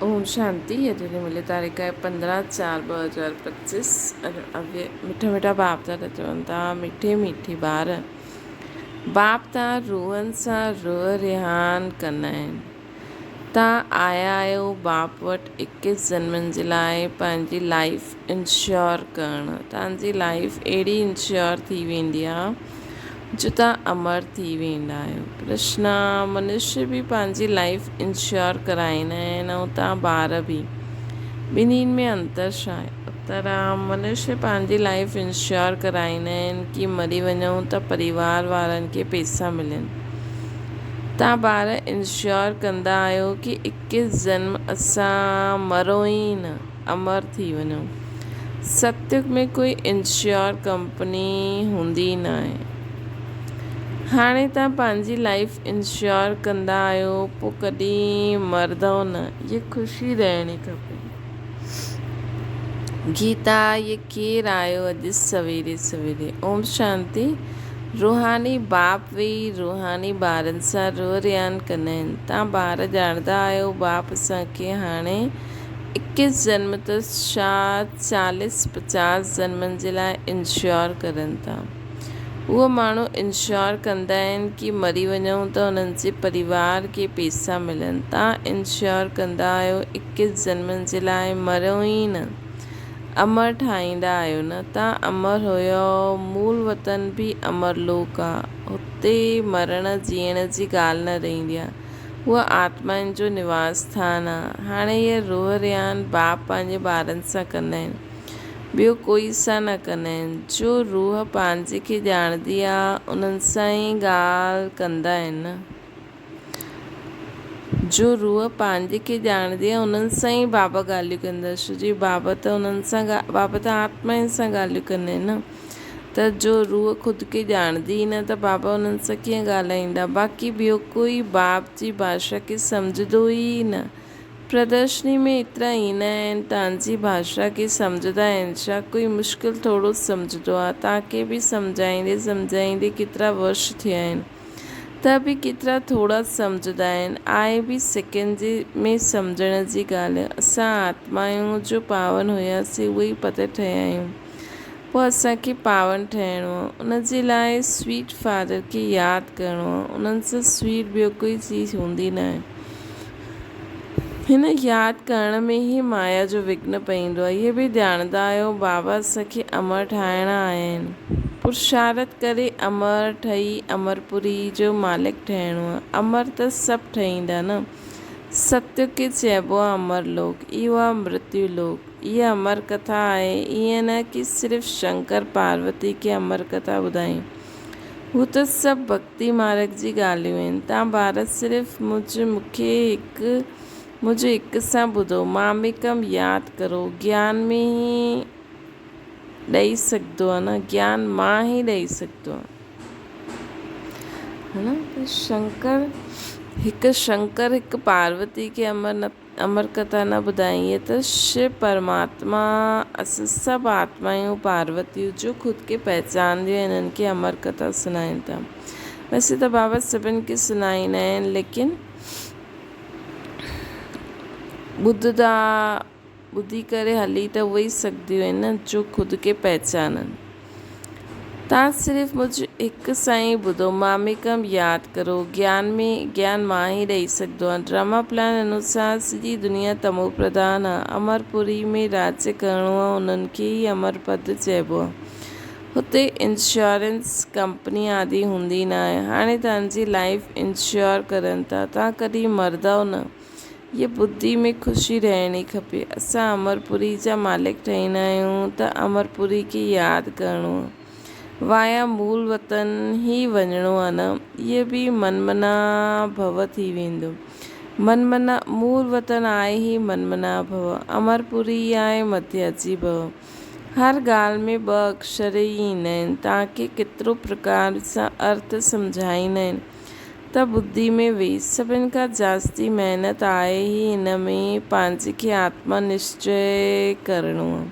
ओम शांति। अॼु मिले तारीख़ आहे 15/4/2025। अव्य मिठा मिठा बाप दादा चवनि था, मिठे मिठी ॿार बाप तव्हां रूहनि सां रूह रिहान कंदा आहिनि। तव्हां आया आहियो बाप वटि 21 जन्मनि जे लाइ पंहिंजी लाइफ इंश्योर करणु। तव्हांजी लाइफ अहिड़ी इंश्योर थी वेंदी आहे जो तव्हां अमर थी वेंदा आहियो। कृष्णा मनुष्य बि पंहिंजी लाइफ इंश्योर कराईंदा आहिनि ऐं तव्हां ॿार बि। ॿिन्हिनि में अंतर छा आहे? उत्तर आहे, मनुष्य पंहिंजी लाइफ इंश्योर कराईंदा आहिनि कि मरी वञूं त परिवार वारनि खे पैसा मिलनि। तव्हां ॿार इंश्योर कंदा आहियो कि 21 जन्म असां मरो ई न, अमर थी वञूं। सत्युग में कोई इंश्योर कंपनी हूंदी न आहे। हाणे तव्हां पंहिंजी लाइफ इंश्योर कंदा आहियो, पोइ कॾहिं मरंदव न, ये ख़ुशी रहणी खपे। गीता, ये केरु आयो अॼु सवेरे सवेरे? ओम शांति। रूहानी बाप वेई रूहानी ॿारनि सां रूह रियान कंदा आहिनि। तव्हां ॿार ॼाणंदा आहियो बाप असांखे हाणे 21 जन्म त छा 40-50 जन्मनि जे लाइ इंश्योर करनि था। उहो माण्हू इंश्योर कंदा आहिनि कि मरी वञूं त उन्हनि जे परिवार खे पैसा मिलनि। तव्हां इंश्योर कंदा आहियो 21 जन्मनि जे लाइ मरियो ई न, अमर ठाहींदा आहियो न। तव्हां अमर हुयो, मूल वतन बि अमर लोक आहे। हुते मरण जीअण जी ॻाल्हि न रहंदी आहे, उहा आत्माउनि जो निवास स्थान आहे। हाणे इहे रूह रियान बाप पंहिंजे ॿारनि सां कंदा आहिनि, ॿियो कोई सां न कंदा आहिनि। जो रूह पंहिंजे खे ॼाणंदी आहे उन्हनि सां ई ॻाल्हि कंदा आहिनि न। जो रूह पंहिंजे खे ॼाणंदी आहे उन्हनि सां ई बाबा ॻाल्हियूं कंदा। जी बाबा त उन्हनि सां बाबा त आत्माउनि सां ॻाल्हियूं कंदा आहिनि न। त जो रूह ख़ुदि खे ॼाणंदी ई न त बाबा उन्हनि सां कीअं ॻाल्हाईंदा। बाक़ी ॿियो कोई बाप जी भाषा खे सम्झंदो ई न। प्रदर्शनी में एतिरा ईंदा आहिनि, तव्हांजी भाषा खे सम्झंदा आहिनि छा? कोई मुश्किल थोरो सम्झंदो आहे। तव्हांखे बि सम्झाईंदे सम्झाईंदे केतिरा वर्ष थिया आहिनि त बि केतिरा थोरा सम्झंदा आहिनि। आहे बि सेकेंड में सम्झण जी ॻाल्हि। असां आत्माऊं जो पावन हुयासीं, उहे ई पते ठहिया आहियूं। पोइ असांखे पावन ठहिणो आहे, उन जे लाइ स्वीट फादर खे यादि करिणो आहे। उन्हनि सां स्वीट ॿियो कोई चीज़ हूंदी न आहे। हिन यादि करण में ई माया जो विघ्न पवंदो आहे। इहे बि ॼाणंदा आहियो बाबा असांखे अमर ठाहिणा आया आहिनि। पुरुषारत करे अमर ठही अमरपुरी जो मालिक ठहिणो आहे। अमर त सभु ठहींदा न। सत्य खे चइबो आहे अमर लोक, इहो आहे मृत्यु लोक। इहा अमर कथा आहे। ईअं न कि सिर्फ़ु शंकर पार्वती खे अमर कथा ॿुधाई, हू त सभु भक्ति मार्ग जी ॻाल्हियूं आहिनि। तव्हां ॿार सिर्फ़ु मुंहिंजे हिक सां ॿुधो, मामिकम यादि करो। ज्ञान में ई ॾेई सघंदो आहे न, ज्ञान मां ई ॾेई सघंदो आहे, है न। त शंकर हिकु पार्वती खे अमर कथा न ॿुधाई। त शिव परमात्मा असां सभु आत्मायूं पार्वतियूं जो ख़ुदि खे पहचानदियूं आहिनि, हिननि खे अमर कथा सुनाइनि था। वैसे त बाबा सभिनि खे सुनाईंदा आहिनि, लेकिन ॿुधी करे हली त उहे ई सघंदियूं आहिनि न जो ख़ुदि खे पहचाननि। तव्हां सिर्फ़ु मुंहिंजो हिकु सां ई ॿुधो, मामिकम यादि करो। ज्ञान मां ई ॾेई सघंदो आहे। ड्रामा प्लान अनुसार सॼी दुनिया तमो प्रधान आहे। अमरपुरी में राज्य करिणो आहे, उन्हनि खे ई अमर पद चइबो आहे। हुते इंश्योरेंस कंपनी आदि हूंदी न आहे। हाणे तव्हांजी लाइफ इंश्योर करनि था, तव्हां कॾहिं मरंदव न। ये बुद्धि में ख़ुशी रहणी खपे। असां अमरपुरी जा मालिक ठहींदा आहियूं त अमरपुरी खे यादि करिणो आहे। वाया मूल वतन ई वञिणो आहे न। इहे बि मनमना भव थी वेंदो। मनमना मूल वतन आहे ई मनमना भव। अमरपुरी आहे मध्याजी भव। हर ॻाल्हि में 2 अक्षर ई ईंदा आहिनि। तव्हांखे केतिरो प्रकार सां अर्थ सम्झाईंदा आहिनि त बुद्धि में वेही। सभिनि खां जास्ती महिनत आहे ई हिन में पंहिंजे खे आत्मा निश्चय करिणो आहे।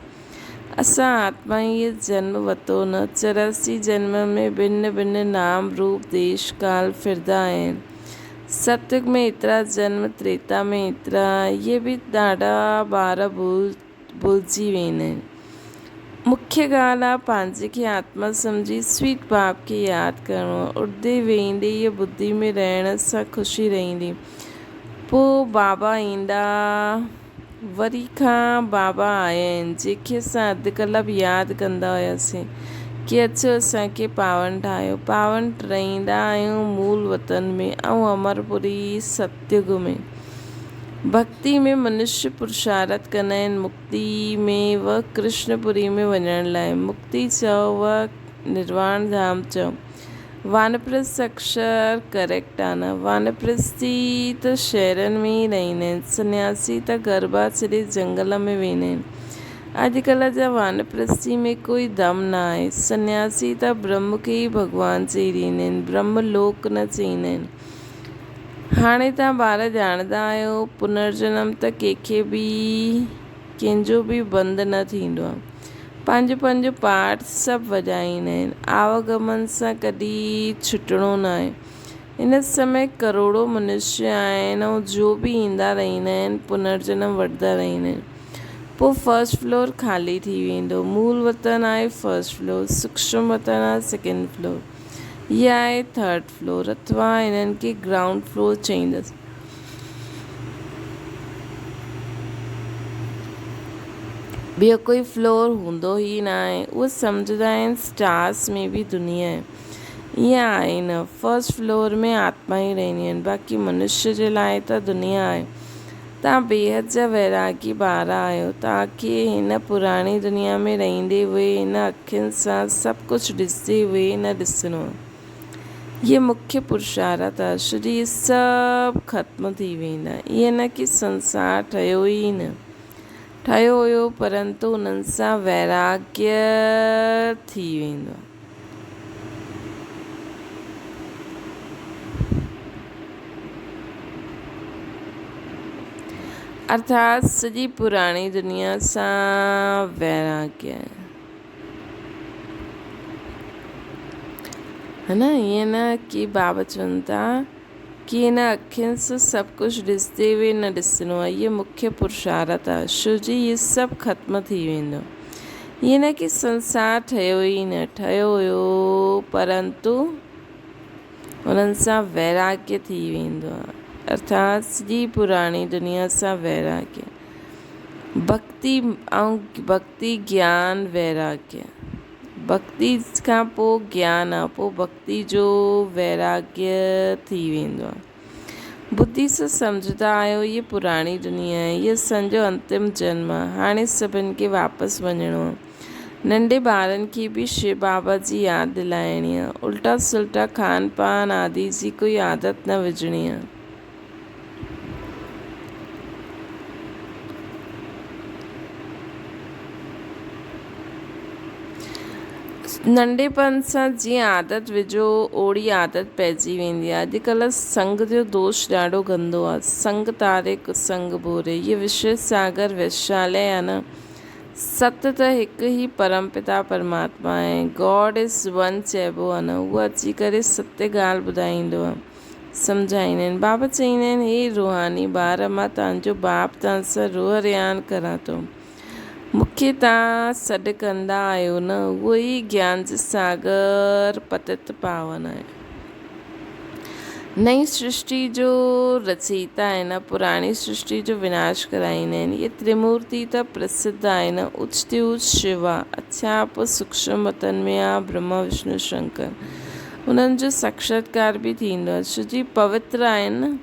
असां आत्मा इहे जन्म वरितो न। 84 जन्म में भिन्न भिन्न नाम रूप देश काल फिरंदा आहिनि। सतयुग में एतिरा जन्म, त्रेता में एतिरा, ये बि ॾाढा ॿार भुलिजी वेंदा आहिनि। मुख्य ॻाल्हि आहे पंहिंजे खे आत्मा सम्झी स्वीट बाप खे यादि करिणो। उॾंदे वेंदे इहा ॿुधी में रहण सां ख़ुशी रहंदी। पोइ बाबा ईंदा। वरी खां बाबा आया आहिनि जंहिंखे असां अधु कलाक यादि कंदा हुआसीं कि अचो असांखे पावन ठाहियो। पावन रहंदा आहियूं मूल वतन में ऐं अमरपुरी सतयुग में। भक्ति में मनुष्य पुरुषार्थ कंदा आहिनि, मुक्ति में व कृष्णपुरी में वञण लाइ। मुक्ति चओ व निर्वाण धाम चओ। वानप्रस्थ अक्षर करेक्ट आहे न। वानप्रस्थी त शहरनि में ई रहंदा आहिनि, सन्यासी त गरबा छॾे जंगल में वेंदा आहिनि। अॼुकल्ह जा वानप्रस्थी में कोई दम न आहे। सन्यासी त ब्रह्म खे ई भॻवानु चई रहंदा आहिनि, ब्रह्मलोक न चईंदा आहिनि। हाणे तव्हां ॿार ॼाणंदा आहियो पुनर्जन्म त कंहिंजो बि बंदि न थींदो आहे। पंहिंजो पाठ सभु वॼाईंदा आहिनि। आवागमन सां कॾहिं छुटणो न आहे। हिन समय करोड़ों मनुष्य आहिनि ऐं जो बि ईंदा रहंदा आहिनि पुनर्जन्म वठंदा रहंदा आहिनि। पोइ फर्स्ट फ्लोर ख़ाली थी वेंदो। मूल वतन आहे फर्स्ट फ्लोर, सूक्ष्म वतन आहे सेकेंड फ्लोर, इहा आहे थर्ड फ्लोर, अथवा हिननि खे ग्राउंड फ्लोर चईंदसि। ॿियो कोई फ्लोर हूंदो ई न आहे। उहे सम्झंदा आहिनि स्टार्स में बि दुनिया आहे। ईअं आहे न, फर्स्ट फ्लोर में आत्मा ई रहंदियूं आहिनि, बाक़ी मनुष्य जे लाइ त दुनिया आहे। तव्हां बेहद जा वैरागी ॿार आहियो। तव्हांखे हिन पुराणी दुनिया में रहंदे हुए हिन अखियुनि सां सभु कुझु ॾिसंदे हुए न ॾिसणो आहे। इहे मुख्य पुरुषार्थ आहे। छोजो इहे सभु ख़त्म थी वेंदा। ईअं न कि संसार ठहियो ई न, ठहियो हुयो, परंतु उन्हनि सां वैराग्य थी वेंदो आहे। अर्थात सॼी पुराणी दुनिया सां वैराग्य है न। ईअं न कि बाबा चवनि था कि हिन अखियुनि सां सभु कुझु ॾिसंदे हुए न ॾिसणो आहे। इहे मुख्य पुरुषार्थ आहे। छोजी इहे सभु ख़त्म थी वेंदो। ईअं न कि संसार ठहियो ई न, ठहियो हुयो, परंतु उन्हनि सां वैराग्य थी वेंदो आहे। अर्थात सॼी पुराणी दुनिया सां वैराग्य। भक्ति ऐं भक्ति ज्ञान वैराग्य। भक्ति खां पोइ ज्ञान आहे, पोइ भक्ति जो वैराग्य थी वेंदो आहे। बुद्धि सां सम्झंदा आहियो ये पुराणी दुनिया आहे, इहो असांजो अंतिम जन्म आहे। हाणे सभिनि खे वापसि वञिणो आहे। नंढे ॿारनि खे बि शिव बाबा जी यादि दिलाइणी आहे। उल्टा सुल्टा खान पान आदि जी कोई आदत न विझणी आहे। नंढेपन सां जीअं आदत विझो ओड़ी आदत पइजी वेंदी आहे। अॼुकल्ह संग जो दोष ॾाढो गंदो आहे। संग तारे कुसंग बोरे। इहे विश्व सागर वैशालय आहे न। सत त हिकु ई परमपिता परमात्मा आहे। गॉड इज़ वन चइबो आहे न। उहो अची करे सत्य ॻाल्हि ॿुधाईंदो आहे, सम्झाईंदा आहिनि। बाबा चईंदा आहिनि हे रूहानी ॿार, मां तव्हांजो बाप तव्हां सां रूह रियान करां थो। मूंखे तव्हां सॾु कंदा आहियो न, उहो ई ज्ञान जो सागर पतित पावन आहे। नई सृष्टि जो रचयिता आहे न, पुराणी सृष्टि जो विनाश कराईंदा आहिनि। इहे त्रिमूर्ति त प्रसिद्ध आहे न। उच्च उच्च शिव आहे। अच्छा, पोइ सूक्ष्म वतन में आहे ब्रह्मा विष्णु शंकर। उन्हनि जो साक्षात्कार बि थींदो आहे, छोजी पवित्र आहिनि न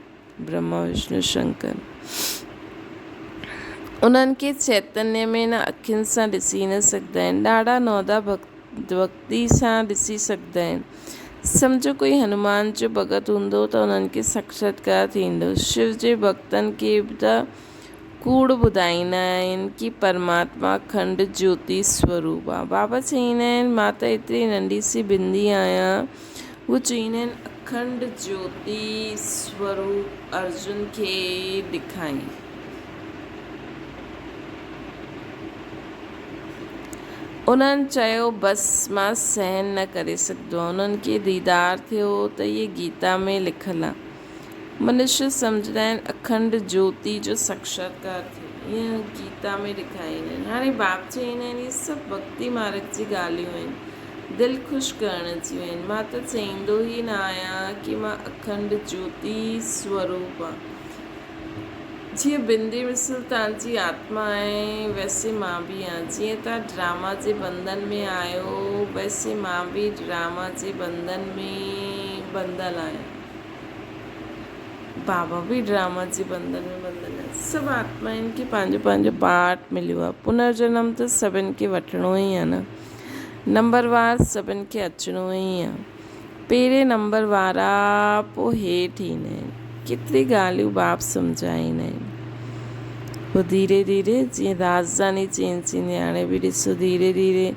ब्रह्मा विष्णु शंकर। उन्हनि खे चैतन्य में न अखियुनि सां ॾिसी न सघंदा आहिनि, ॾाढा नौदा भक्ति सां ॾिसी सघंदा आहिनि। सम्झो कोई हनुमान जो भॻत हूंदो त उन्हनि खे साक्षात्कार थींदो। शिव जे भक्तनि खे त कूड़ ॿुधाईंदा आहिनि कि परमात्मा खंड ज्योति स्वरूप आहे। बाबा चईंदा आहिनि मां त एतिरी नंढी सी बिंदी आहियां। उहे चईंदा आहिनि अखंड ज्योति स्वरूप अर्जुन खे ॾेखाई। उन्हनि चयो बसि मां सहन न करे सघंदो आहे। उन्हनि खे दीदार थियो त इहे गीता में लिखियलु आहे। मनुष्य सम्झंदा आहिनि अखंड ज्योति जो साक्षात्कार थियो, ईअं गीता में ॾेखारींदा आहिनि। हाणे बाप चईंदा आहिनि इहे सभु भक्ति मार्ग जी ॻाल्हियूं आहिनि, दिलि ख़ुशि करण जूं आहिनि। मां त चईंदो ई न आहियां कि मां अखंड ज्योति स्वरूप आहे। जीअं बिंदी मिसल तव्हांजी आत्मा आहे, वैसे मां बि आहियां। जीअं तव्हां ड्रामा जे बंधन में आहियो, वैसे मां बि ड्रामा जे बंधन में बंधल आहियां। बाबा बि ड्रामा जे बंधन में बंधल आहिनि। सभु आत्माउनि खे पंहिंजो पंहिंजो पार्ट मिलियो आहे। पुनर्जन्म त सभिनि खे वठिणो ई आहे न, नंबरवार सभिनि खे अचिणो ई आहे। पहिरें नंबर वारा पोइ हेठि ईंदा आहिनि। केतिरी ॻाल्हियूं बाप सम्झाईंदा आहिनि। पोइ धीरे धीरे जीअं राजधानी चेंज थींदी, हाणे बि ॾिसो धीरे धीरे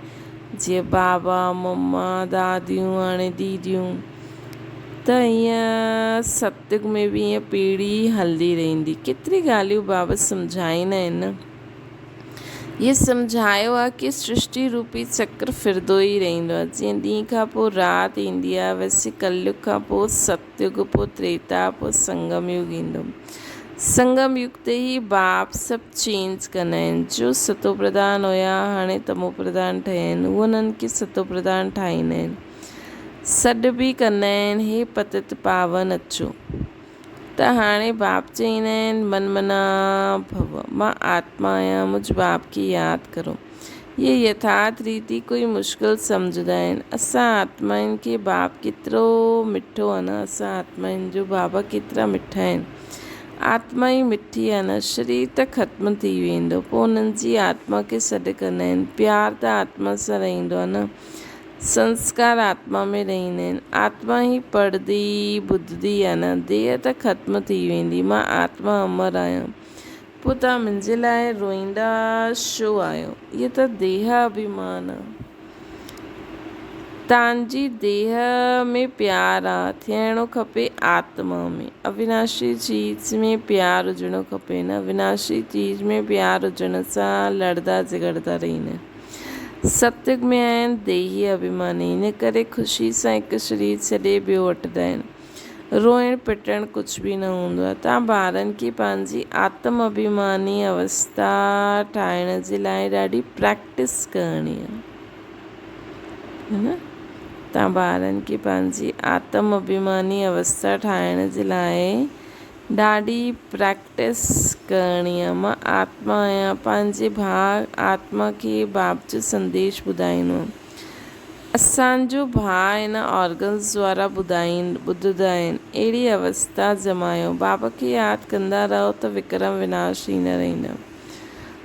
जीअं बाबा मम्मा दादियूं हाणे दीदियूं, त ईअं सतयुग में बि ईअं पीढ़ी हलंदी रहंदी। केतिरी ॻाल्हियूं बाबा सम्झाईंदा आहिनि न। ये सम्झायो आहे कि सृष्टि रूपी चक्र फिरंदो ई रहंदो आहे। जीअं ॾींहं खां पोइ राति ईंदी आहे, वैसे कलयुग खां पोइ सतयुग, पोइ त्रेता, पोइ संगम युग ईंदो। संगम युग ते ई बाप सभु चेंज कंदा आहिनि। जो सतो प्रधान हुया हाणे तमो प्रधान ठहिया आहिनि, उहे उन्हनि खे सतो प्रधान ठाहींदा आहिनि। सॾु बि कंदा आहिनि, हे पतित पावन अचो। त हाणे बाप चईंदा आहिनि मन मना भव, मां आत्मा आहियां, मुझ बाप खे यादि करो। ये यथार्थ रीति कोई मुश्किल सम्झंदा आहिनि। असां आत्माउनि खे बाप केतिरो मिठो आहे न, असां आत्माउनि जो बाबा केतिरा मिठा आहिनि। आत्मा ई मिठी आहे न, शरीर त ख़त्म थी वेंदो, पोइ उन्हनि जी आत्मा खे सॾु कंदा आहिनि। प्यार त आत्मा सां रहंदो आहे न, संस्कार आत्मा में रहंदा आहिनि। आत्मा ई पढ़ंदी ॿुधंदी आहे न, देह त ख़त्म थी वेंदी। मां आत्मा अमर आहियां। पोइ तव्हां मुंहिंजे लाइ रोईंदा छो आहियो? इहो त देह अभिमान आहे। तव्हांजी देह में प्यार आहे, थियणो खपे आत्मा में। अविनाशी चीज़ में प्यार हुजणो खपे न, विनाशी चीज़ में प्यार हुजण सां लड़दा झगड़दा रहंदा आहिनि। सतयुग में आहिनि देही अभिमानी, इन करे ख़ुशी सां हिकु शरीर छॾे ॿियो वठंदा आहिनि। रोइण पिटण कुझु बि न हूंदो आहे। तव्हां ॿारनि खे पंहिंजी आत्म अभिमानी अवस्था ठाहिण जे लाइ ॾाढी प्रैक्टिस करणी आहे, है न। तव्हां ॿारनि खे पंहिंजी आत्म अभिमानी अवस्था ठाहिण जे लाइ ॾाढी प्रैक्टिस करणी आहे। मां आत्मा आहियां, पंहिंजे भाउ आत्मा खे बाप जो संदेश ॿुधाइणो आहे। असांजो भाउ हिन ऑर्गन्स द्वारा ॿुधंदा आहिनि। अहिड़ी अवस्था जमायो, बाबा खे यादि कंदा रहो त विक्रम विनाश ईंदा रहंदा।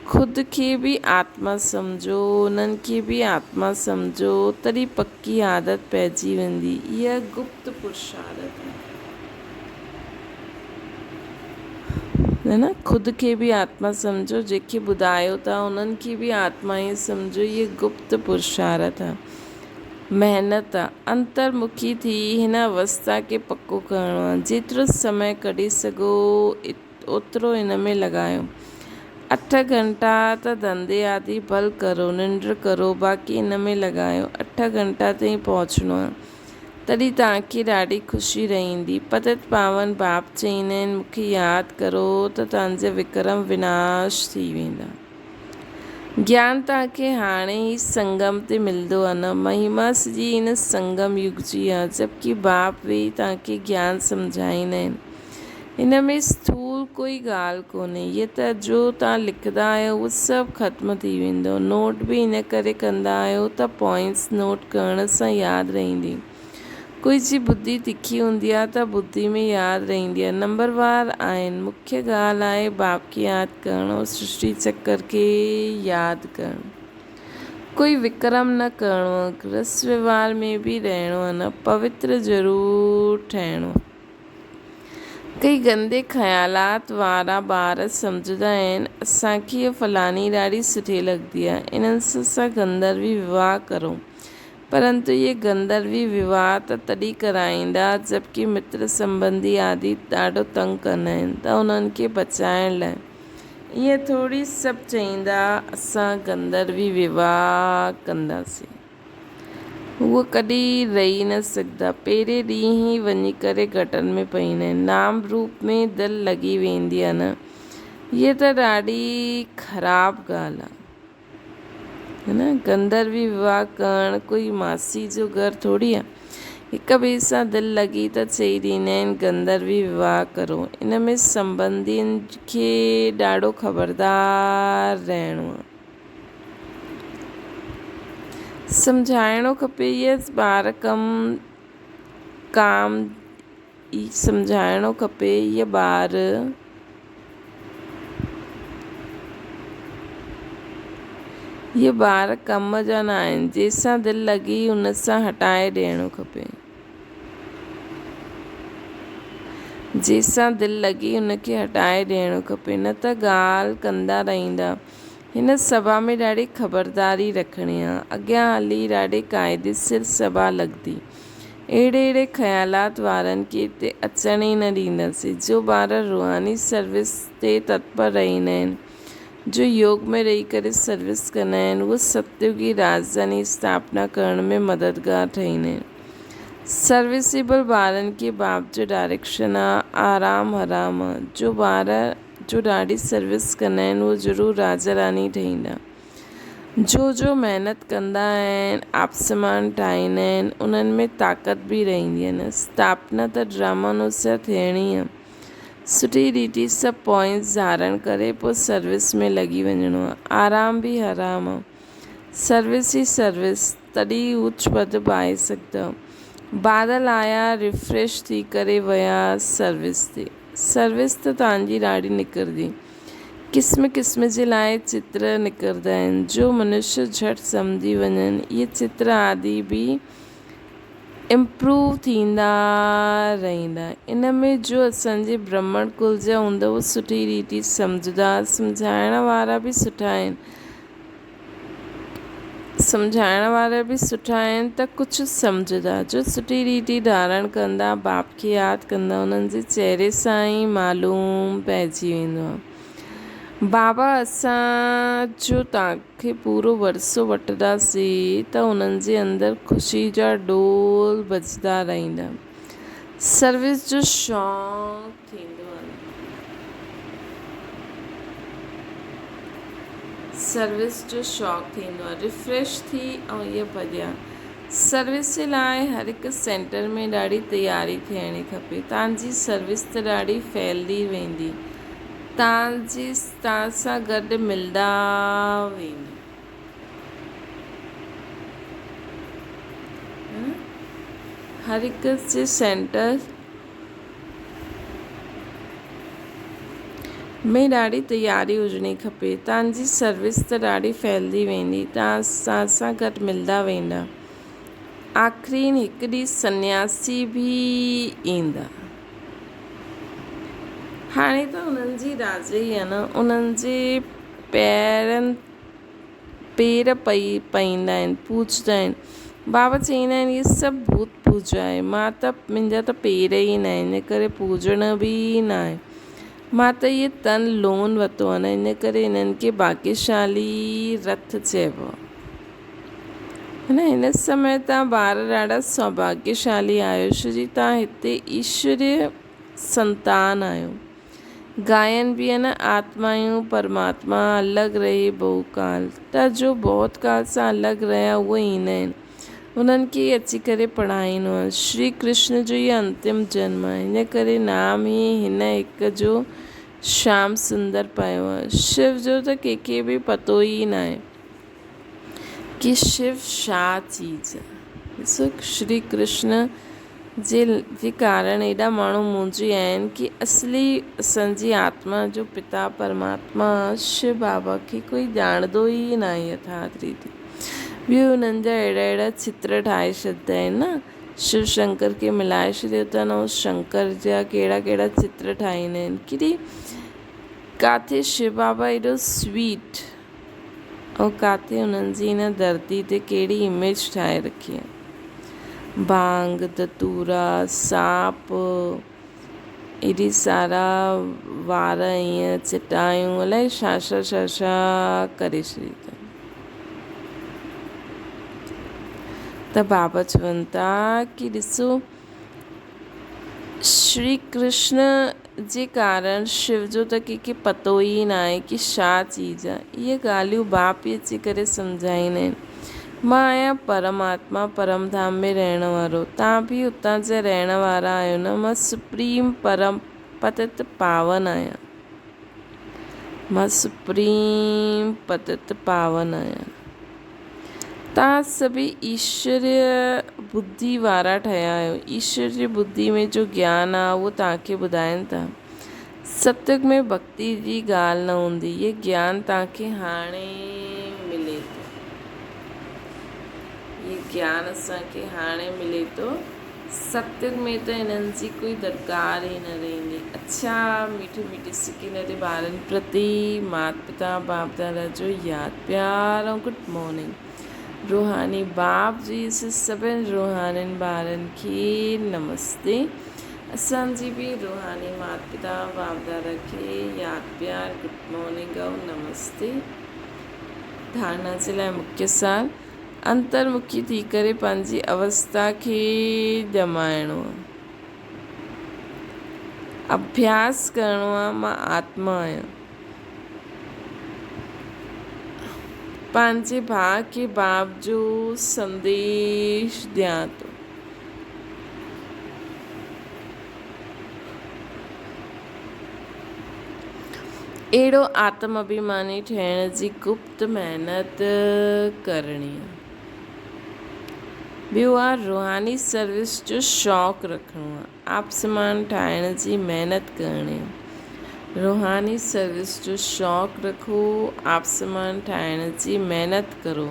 ख़ुदि खे बि आत्मा सम्झो, उन्हनि खे बि आत्मा सम्झो, तॾहिं पकी आदत पइजी वेंदी। इहा गुप्त पुरुषार्थ है न। ख़ुदि खे बि आत्मा सम्झो, जंहिंखे ॿुधायो था उन्हनि खे बि आत्मा ई सम्झो। इहे गुप्त पुरुषार्थ आहे, महिनत आहे। अंतर्मुखी थी हिन अवस्था खे पको करिणो आहे। जेतिरो समय कढी सघो ओतिरो हिन में लॻायो। 8 घंटा त धंधे आदि भल करो, निंड करो, बाक़ी हिन में लॻायो। 8 घंटा ताईं पहुचणो आहे, तॾहिं तव्हांखे ॾाढी ख़ुशी रहंदी। पतित पावन बाप चईंदा आहिनि मूंखे यादि करो त तव्हांजा विक्रम विनाश थी वेंदा। ज्ञान तव्हांखे हाणे ई संगम ते मिलंदो आहे न। महिमा सॼी हिन संगम युग जी आहे, जबकि बाप वेही तव्हांखे ज्ञान सम्झाईंदा आहिनि। हिन में स्थूल कोई ॻाल्हि कोन्हे। इहे त जो तव्हां लिखंदा आहियो उहो सभु ख़त्म थी वेंदो। नोट बि इन करे कंदा आहियो त पॉइंट्स नोट करण सां यादि रहंदी। कोई जी बुद्धि तिखी हूंदी आहे त बुद्धि में यादि रहंदी आहे। नंबरवार आहिनि। मुख्य ॻाल्हि आहे बाप खे यादि करणु, सृष्टि चक्र खे यादि करणु। कोई विक्रम न करिणो आहे, रस व्यवहार में बि रहणो आहे न, पवित्र ज़रूरु ठहिणो। कई गंदे ख़्यालात वारा ॿार सम्झंदा आहिनि असांखे इहा फलानी ॾाढी सुठी लॻंदी आहे, इन्हनि सां असां गंधर्वी विवाह करूं। परंतु इहे गंधर्वी विवाह त तॾहिं कराईंदा जबकि मित्र संबंधी आदि ॾाढो तंग कंदा आहिनि, त उन्हनि खे बचाइण लाइ ईअं थोरी सभु चईंदा असां गंधर्वी विवाह कंदासीं। उहो कॾहिं रही न सघंदा, पहिरें ॾींहुं ई वञी करे गटर में पईंदा आहिनि। नाम रूप में दिलि लॻी वेंदी आहे न, हीअ त ॾाढी ख़राबु ॻाल्हि आहे, है न। गंधर्वी विवाह करणु कोई मासी जो घर थोरी आहे। हिक ॿिए सां दिलि लॻी त चई ॾींदा आहिनि गंधर्वी विवाह करो। इन में संबंधियुनि खे ॾाढो ख़बरदार रहणो आहे, सम्झाइणो खपे। यस ॿार सम्झाइणो खपे, ये ॿार कम जा न आहिनि। जंहिंसां दिलि लॻी उन सां हटाए ॾियणो खपे, जंहिंसां दिलि लॻी उनखे हटाए ॾियणो खपे, न त ॻाल्हि कंदा रहंदा। हिन सभा में ॾाढी ख़बरदारी रखणी आहे। अॻियां हली ॾाढे क़ाइदे सिर सभा लॻंदी। अहिड़े ख़्यालात वारनि खे हिते अचण ई न ॾींदासीं। जो ॿार रूहानी सर्विस ते तत्पर रहंदा आहिनि, जो योग में रही करे सर्विस कंदा आहिनि, उहे सतयुगी राजधानी स्थापना करण में मददगार ठहींदा आहिनि। सर्विसेबल ॿारनि खे बाप जो डायरेक्शन आहे, आराम हराम आहे। जो ॿार जो ॾाढी सर्विस कंदा आहिनि उहे ज़रूरु राजा रानी ठहींदा। जो महिनत कंदा आहिनि, आपसमान ठाहींदा आहिनि, उन्हनि में ताक़त बि रहंदी आहे न। स्थापना त ड्रामा अनुसार थियणी आहे। सुठी रीति सभु पॉइंट्स धारण करे पोइ सर्विस में लॻी वञिणो आहे। आराम बि हराम आहे, सर्विस ई सर्विस, तॾहिं उच पद पाए सघंदा। बादल आया, रिफ्रेश थी करे विया सर्विस ते। सर्विस त तव्हांजी ॾाढी निकिरंदी। क़िस्म क़िस्म जे लाइ चित्र निकिरंदा आहिनि, जो मनुष्य झटि सम्झी वञनि। इहे चित्र आदि बि इम्प्रूव थींदा रहंदा। इन में जो असांजे ब्राह्मण कुल जा हूंदा उहे सुठी रीति सम्झंदा। सम्झाइण वारा बि सुठा आहिनि त कुझु सम्झंदा। जो सुठी रीति धारण कंदा, बाप खे यादि कंदा, उन्हनि जे चहिरे सां ई मालूम पइजी वेंदो आहे। बाबा असां जो तव्हांखे पूरो वरसो वठंदासीं त उन्हनि जे अंदरि ख़ुशी जा ढोल बजदा रहंदा। सर्विस जो शौक़ु थींदो आहे, रिफ्रेश थी ऐं इहे भॼिया। सर्विस जे लाइ हर हिकु सेंटर में ॾाढी तयारी थियणी खपे। तव्हांजी सर्विस त ॾाढी फैलदी वेंदी, तव्हां सां गॾु मिलंदा वेंदा। हर हिकु जे सेंटर में ॾाढी तयारी हुजणी खपे। तव्हांजी सर्विस त ॾाढी फैलदी वेंदी, तव्हां सां गॾु मिलंदा वेंदा। आख़िरी हिकु ॾींहुं सन्यासी बि ईंदा। हाणे त उन्हनि जी राज़ी आहे न, उन्हनि जे पेर पईंदा आहिनि, पूजदा आहिनि। बाबा चईंदा आहिनि इहे सभु भूत पूजा आहे। मुंहिंजा त पेर ई न आहिनि, इन करे पूजण बि न आहे। मां त इहे तन लोन वरितो आहे न, इन करे इन्हनि खे भाग्यशाली रथ चइबो आहे। हिन समय तव्हां ॿार ॾाढा सौभाग्यशाली आहियो, छो जी तव्हां हिते ईश्वरीय संतान आहियो। गायन बि आहे न, आत्मायूं परमात्मा अलॻि रहे बहुकाल। त जो बहुत काल सां अलॻि रहिया उहे ईंदा आहिनि, उन्हनि खे अची करे पढ़ाईंदो आहे। श्री कृष्ण जो इहो अंतिम जन्म आहे, इन करे नाम ई हिन हिक जो श्याम सुंदर पियो आहे। शिव जो त कंहिंखे बि पतो ई न आहे कि शिव छा चीज़ आहे। ॾिसो, श्री कृष्ण जे कारण एॾा माण्हू मुंहिंजी आहिनि कि असली असांजी आत्मा जो पिता परमात्मा शिव बाबा खे कोई ॼाणंदो ई न आहे यथार्थ रीति। ॿियो उन्हनि जा अहिड़ा चित्र ठाहे छॾंदा आहिनि न, शिव शंकर खे मिलाए छॾियो अथनि ऐं शंकर जा कहिड़ा चित्र ठाहींदा आहिनि। कि काथे शिव बाबा एॾो स्वीट ऐं काथे उन्हनि जी हिन धरती ते कहिड़ी इमेज ठाहे रखी आहे। भांग, धतूरा, साप, एॾी सारा वार ईअं चिटायूं, अलाए छा करे छॾी अथनि। त बाबा चवनि था कि ॾिसो श्री कृष्ण जे कारण शिव जो त कंहिंखे पतो ई न आहे कि छा चीज़ आहे। इहे ॻाल्हियूं बाप ई अची करे सम्झाईंदा आहिनि। मां आहियां परमात्मा परम धाम में रहण वारो, तव्हां बि उतां जा रहण वारा आहियो न। मां सुप्रीम परम पतित पावन आहियां। मां सुप्रीम पतित पावन आहियां। तव्हां सभी ईश्वरीय बुद्धि वारा ठहिया आहियो। ईश्वरीय बुद्धि में जो ज्ञान आहे उहो तव्हांखे ॿुधाइनि था। सत्युग में भक्ति जी ॻाल्हि न हूंदी। ये ज्ञान तव्हांखे हाणे मिले थो। ये ज्ञान असांखे हाणे मिले थो। सत्युग में त हिननि जी कोई दरकार ई न रहंदी। अच्छा मीठे मीठे सिकिनरे ॿारनि प्रति माता पिता बाप दादा जो यादि प्यार ऐं गुड मॉर्निंग। रूहानी बाप जी सभिनि रूहानियुनि ॿारनि खे नमस्ते। असांजी बि रूहानी माता पिता बाप दादा खे यादि प्यार गुड मॉर्निंग ऐं नमस्ते। धारणा जे लाइ मुख्य सार अंतर्मुखी थी करे पंहिंजी अवस्था खे ॼमाइणो आहे। अभ्यास करिणो आहे। मां आत्मा आहियां। पंहिंजे भाउ खे बाप जो संदेश ॾियां थो। अहिड़ो आत्म अभिमानी ठहिण जी गुप्त महिनत करणी आहे। ॿियो आहे रूहानी सर्विस जो शौक़ु रखिणो आहे। आप समान ठाहिण जी महिनत करणी आहे। रूहानी सर्विस जो शौक़ु रखो। आप समान ठाहिण जी महिनत करो।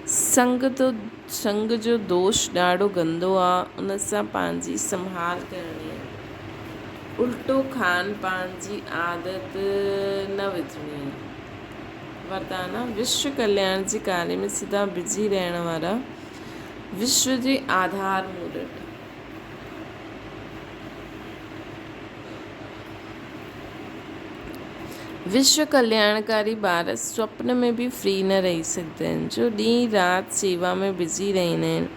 संग जो दोष ॾाढो गंदो आहे। उन सां पंहिंजी संभाल करणी आहे। उल्टो खान पान जी आदत न विझणी आहे। वरदान विश्व कल्याण जे कार्य में सदा बिजी रहण वारा विश्व जे आधार मूर्त। विश्व कल्याणकारी ॿार स्वप्न में बि फ्री न रही सघंदा आहिनि। जो ॾींहुं राति सेवा में बिज़ी रहंदा आहिनि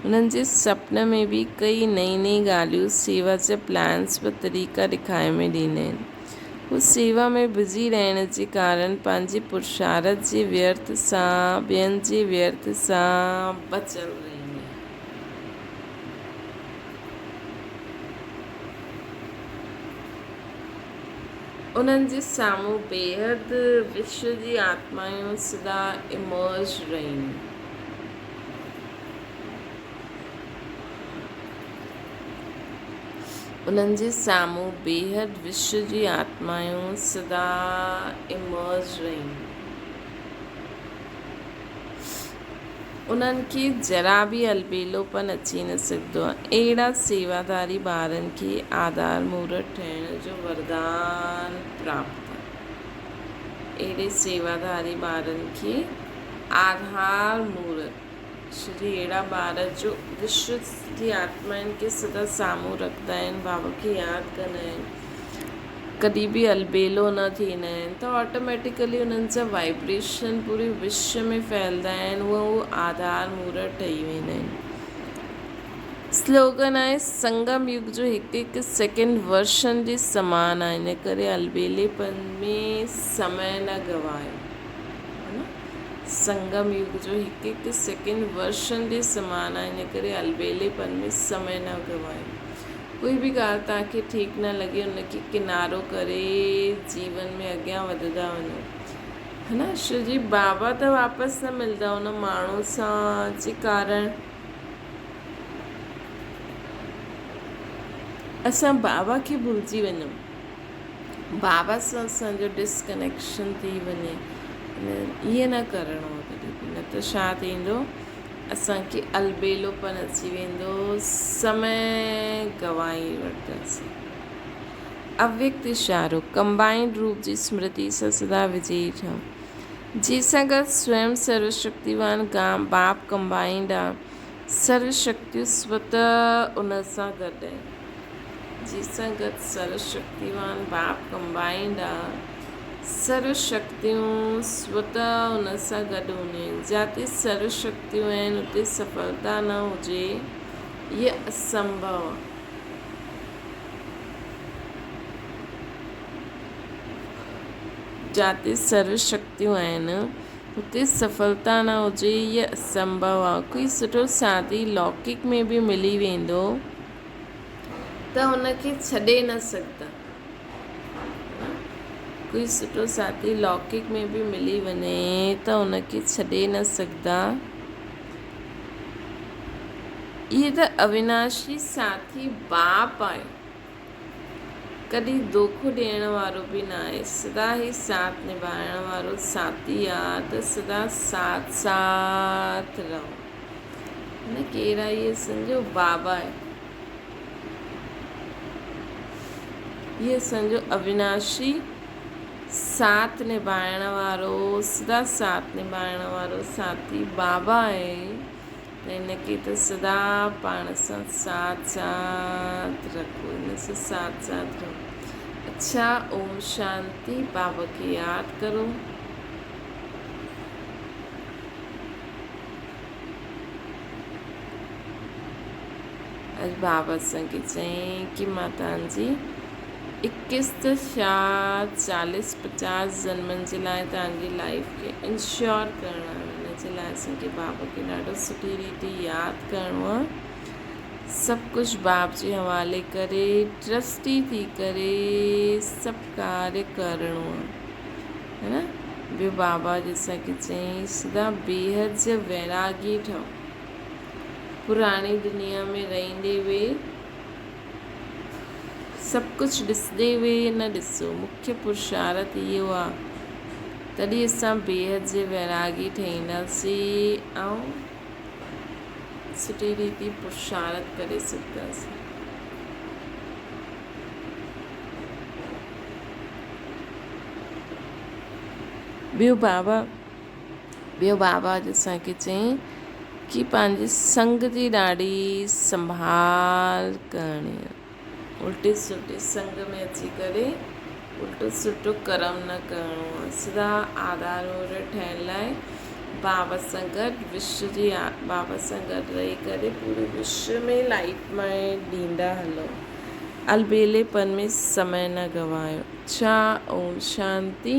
उन्हनि जे सपन में बि कई नई नई ॻाल्हियूं सेवा जा प्लान्स व तरीक़ा ॾेखारे में ॾींदा आहिनि। हू सेवा में बिज़ी रहण जे कारण पंहिंजे पुरुषार्थ जे व्यर्थ सां ॿियनि जे व्यर्थ सां बचियल रहंदा आहिनि। उन्हनि जे साम्हूं बेहद विश्व जी आत्मायूं सदा इमर्ज रहियूं। उन्हनि जे साम्हूं बेहद विश्व जी आत्मायूं सदा इमर्ज रहियूं। उन्हनि खे जरा बि अलबेलोपन अची न सघंदो आहे। अहिड़ा सेवादारी ॿारनि खे आधार मूर्त ठहिण जो वरदान प्राप्त आहे। अहिड़े सेवादारी ॿारनि खे आधार मूर्त श्री अहिड़ा ॿार जो विश्व जी आत्माउनि खे सदा साम्हूं रखंदा आहिनि। बाबा खे यादि कंदा आहिनि। कॾहिं बि अलबेलो न थींदा आहिनि त ऑटोमेटिकली उन्हनि जा वाइब्रेशन पूरे विश्व में फैलंदा आहिनि। उहो आधार मूर्त ठही वेंदा आहिनि। स्लोगन आहे संगम युग जो हिकु हिकु सेकेंड वर्षन जे समान आहे। इन करे अलबेलेपन में समय न गवायो। संगम युग जो हिकु हिकु सेकेंड वर्षन जे समान आहे। इन करे अलबेलेपन में समय न गवायो। कोई बि ॻाल्हि तव्हांखे ठीकु न लॻे उनखे किनारो करे जीवन में अॻियां वधंदा वञो। है न श्री बाबा त वापसि न मिलंदा उन माण्हू सां जे कारण असां बाबा खे भुलिजी वञूं। बाबा सां असांजो डिस्कनेक्शन थी वञे। ईअं न करिणो आहे कॾहिं बि। न त छा थींदो असांखे अलबेलोपन अची वेंदो। समय गवाई वठंदासीं। अव्यक्त इशारो कंबाइंड रूप जी स्मृति सां सदा विजयी ठहूं। जंहिंसां गॾु स्वयं सर्वशक्तिवान बाप कंबाइंड आहे। सर्वशक्तियूं स्वतः उन सां गॾु आहिनि। जंहिंसां गॾु सर्वशक्तिवान बाप कंबाइंड आहे सर्व शक्तियूं स्वतः उन सां गॾु हूंदियूं आहिनि। जिते सर्व शक्तियूं आहिनि उते सफलता न हुजे, इहे असंभव आहे। जिते सर्व शक्तियूं आहिनि उते सफलता न हुजे, इहे असंभव आहे। कोई सुठो साथी लौकिक में बि मिली वेंदो त हुनखे छॾे न सघंदा। कोई सुठो साथी लौकिक में बि मिली वञे त हुनखे छॾे न सघंदा। इहे त अविनाशी साथी बाप आहे, कॾहिं धोखो ॾियण वारो बि न आहे, सदा ई साथ निभाइण वारो साथी आहे। त सदा साथ साथ रहो। न केरु आहे इहे सम्झो बाबा आहे। इहे सम्झो अविनाशी साथ निभाइण वारो, सदा साथ निभाइण वारो साथी बाबा आहे। त हिनखे त सदा पाण सां साथ साथ रखो, हिन सां साथ साथ रहो। अच्छा, ओम शांति। बाबा खे यादि करो। अॼु बाबा असांखे चयईं कि मां तव्हांजी 21 त छा 40-50 जन्मनि जे लाइ तव्हांजी लाइफ खे इंश्योर करणो आहे। हिन जे लाइ असांखे बाबा खे ॾाढो सुठी रीति यादि करिणो आहे। सभु कुझु बाप जे हवाले करे ट्रस्टी थी करे सभु कार्य करिणो आहे, है न। ॿियो बाबा जंहिंसांखे चयईं सदा बेहद जा वैरागी ठहो। पुराणी दुनिया में रहंदे हुए सभु कुझु ॾिसंदे हुए न ॾिसो। मुख्य पुरुषार्थ इहो आहे, तॾहिं असां बेहद जे वैरागी ठहींदासीं ऐं सुठी रीति पुरुषार्थ करे सघंदासीं। ॿियो बाबा असांखे चयईं कि पंहिंजे संग जी ॾाढी संभाल करणी आहे। उल्टे सुल्टे संग में अची करे उल्टो सुठो कर्म न करिणो आहे। सदा आधार ठहिण लाइ बाबा सां गॾु बाबा सां गॾु रही करे पूरे विश्व में लाइफ में ॾींदा हलो। अलबेलेपन में समय न गवायो। अच्छा, ओम शांति।